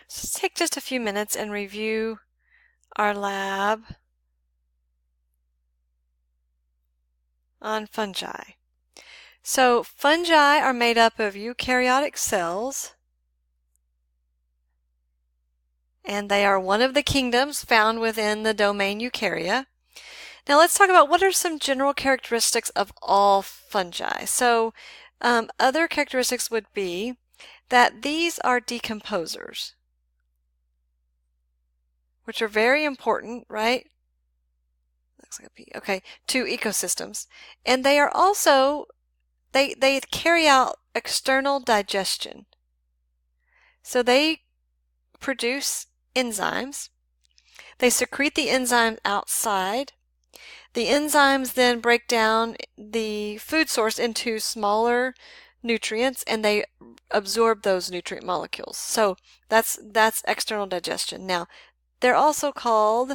So let's take just a few minutes and review our lab on fungi. So fungi are made up of eukaryotic cells, and they are one of the kingdoms found within the domain Eukarya. Now let's talk about what are some general characteristics of all fungi. So other characteristics would be that these are decomposers, which are very important, right? Looks like a P. Okay, to ecosystems. And they are also, they carry out external digestion. So they produce enzymes. They secrete the enzymes outside. The enzymes then break down the food source into smaller nutrients, and they absorb those nutrient molecules. So that's external digestion. Now, they're also called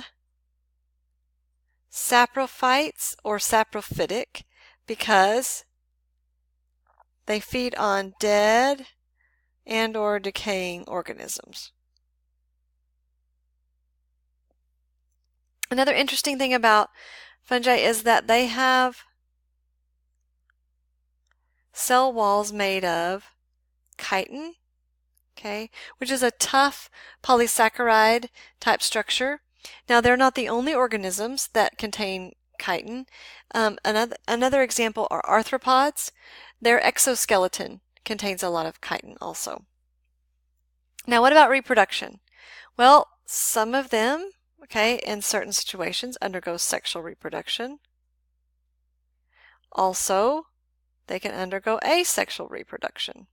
saprophytes or saprophytic because they feed on dead and or decaying organisms. Another interesting thing about fungi is that they have cell walls made of chitin, okay, which is a tough polysaccharide type structure. Now, they're not the only organisms that contain chitin. Another example are arthropods. Their exoskeleton contains a lot of chitin also. Now, what about reproduction? Well, some of them, okay, in certain situations undergo sexual reproduction. Also, they can undergo asexual reproduction.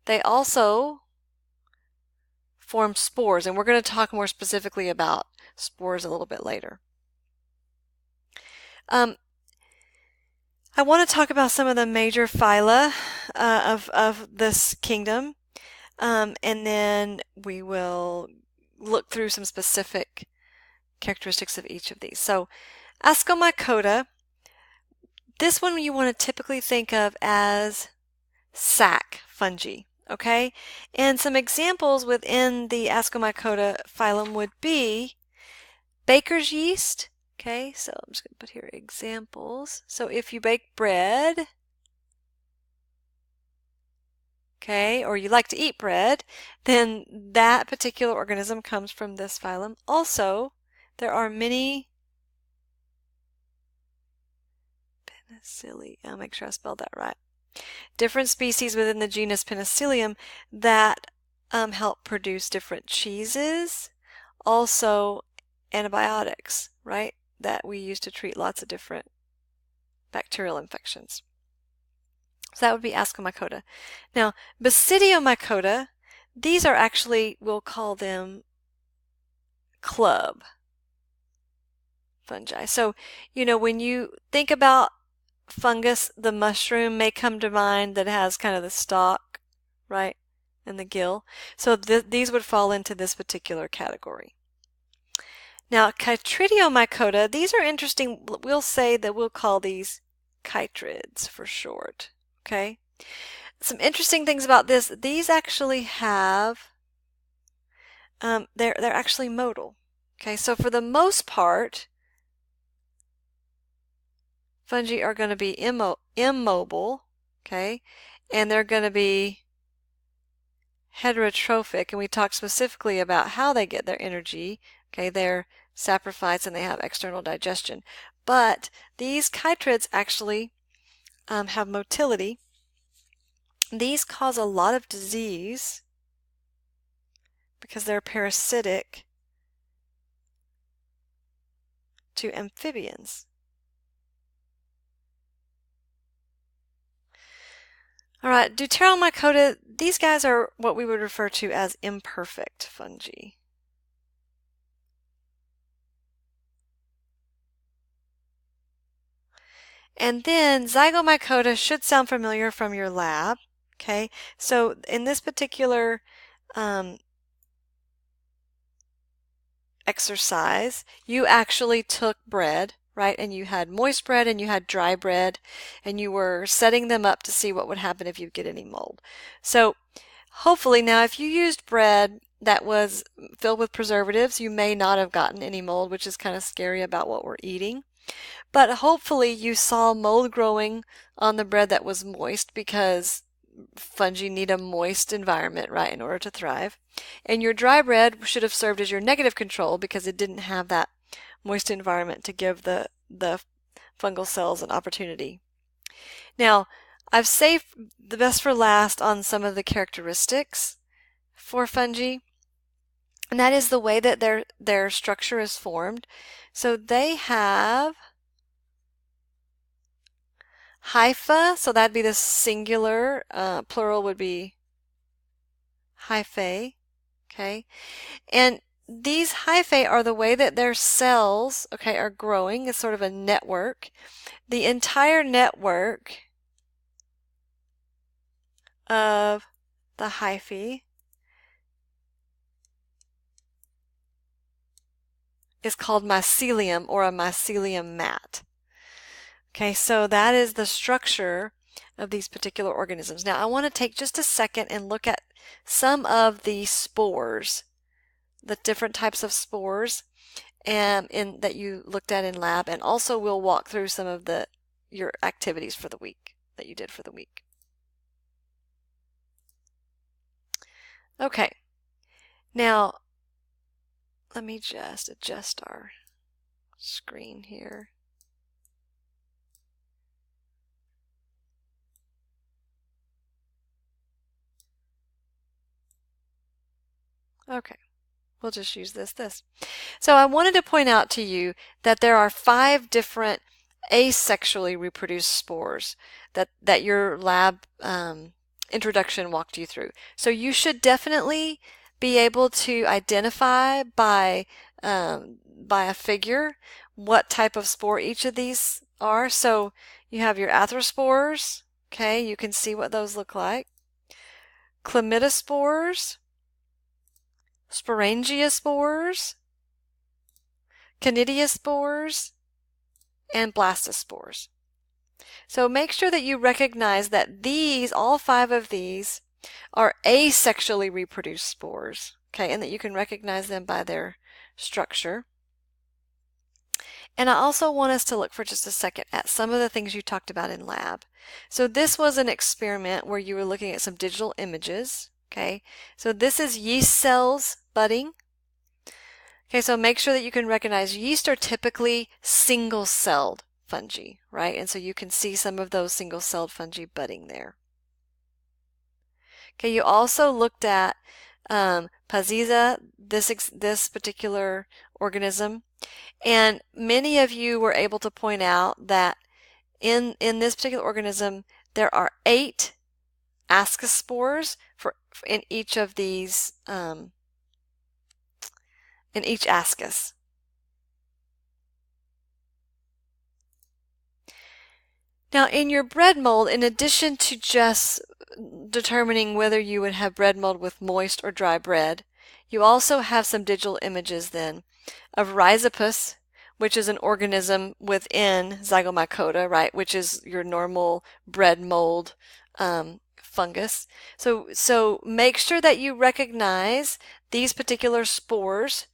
They also form spores, and we're going to talk more specifically about spores a little bit later. I want to talk about some of the major phyla of this kingdom, and then we will look through some specific characteristics of each of these. So, Ascomycota, this one you want to typically think of as sac fungi. Okay, and some examples within the Ascomycota phylum would be baker's yeast. Okay, so I'm just going to put here examples. So if you bake bread, okay, or you like to eat bread, then that particular organism comes from this phylum. Also, there are many penicilli. I'll make sure I spelled that right. Different species within the genus Penicillium that help produce different cheeses, also antibiotics, right, that we use to treat lots of different bacterial infections. So that would be Ascomycota. Now, Basidiomycota, these are actually, we'll call them club fungi. So, you know, when you think about fungus, the mushroom may come to mind that has kind of the stalk, right, and the gill. So these would fall into this particular category. Now, Chytridiomycota, these are interesting. We'll say that we'll call these chytrids for short, okay? Some interesting things about this, these actually have, they're actually motile, okay? So for the most part, fungi are going to be immobile, okay, and they're going to be heterotrophic, and we talked specifically about how they get their energy, okay, they're saprophytes and they have external digestion. But these chytrids actually have motility. These cause a lot of disease because they're parasitic to amphibians. All right, Deuteromycota, these guys are what we would refer to as imperfect fungi. And then Zygomycota should sound familiar from your lab. Okay, so in this particular exercise, you actually took bread, right? And you had moist bread and you had dry bread, and you were setting them up to see what would happen if you get any mold. So hopefully now if you used bread that was filled with preservatives, you may not have gotten any mold, which is kind of scary about what we're eating. But hopefully you saw mold growing on the bread that was moist, because fungi need a moist environment, right, in order to thrive. And your dry bread should have served as your negative control, because it didn't have that moist environment to give the fungal cells an opportunity. Now, I've saved the best for last on some of the characteristics for fungi, and that is the way that their structure is formed. So they have hypha, so that'd be the singular, plural would be hyphae, okay? And these hyphae are the way that their cells, okay, are growing. It's sort of a network. The entire network of the hyphae is called mycelium, or a mycelium mat. Okay, so that is the structure of these particular organisms. Now I want to take just a second and look at some of the spores, the different types of spores that you looked at in lab, and also we'll walk through some of your activities for the week that you did for the week. Okay, now let me just adjust our screen here. Okay, we'll just use this. So I wanted to point out to you that there are 5 different asexually reproduced spores that your lab introduction walked you through. So you should definitely be able to identify by a figure what type of spore each of these are. So you have your arthrospores, okay, you can see what those look like. Chlamydospores, sporangiospores, conidiospores, and blastospores. So make sure that you recognize that all 5 of these are asexually reproduced spores, okay, and that you can recognize them by their structure. And I also want us to look for just a second at some of the things you talked about in lab. So this was an experiment where you were looking at some digital images, okay. So this is yeast cells budding. Okay, so make sure that you can recognize yeast are typically single-celled fungi, right? And so you can see some of those single-celled fungi budding there. Okay, you also looked at Paziza, this particular organism, and many of you were able to point out that in this particular organism there are 8 ascospores in each of these in each ascus. Now in your bread mold, in addition to just determining whether you would have bread mold with moist or dry bread, you also have some digital images then of Rhizopus, which is an organism within Zygomycota, right, which is your normal bread mold fungus. So make sure that you recognize these particular spores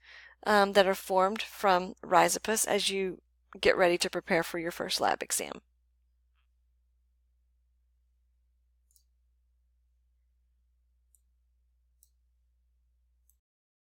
that are formed from Rhizopus as you get ready to prepare for your first lab exam.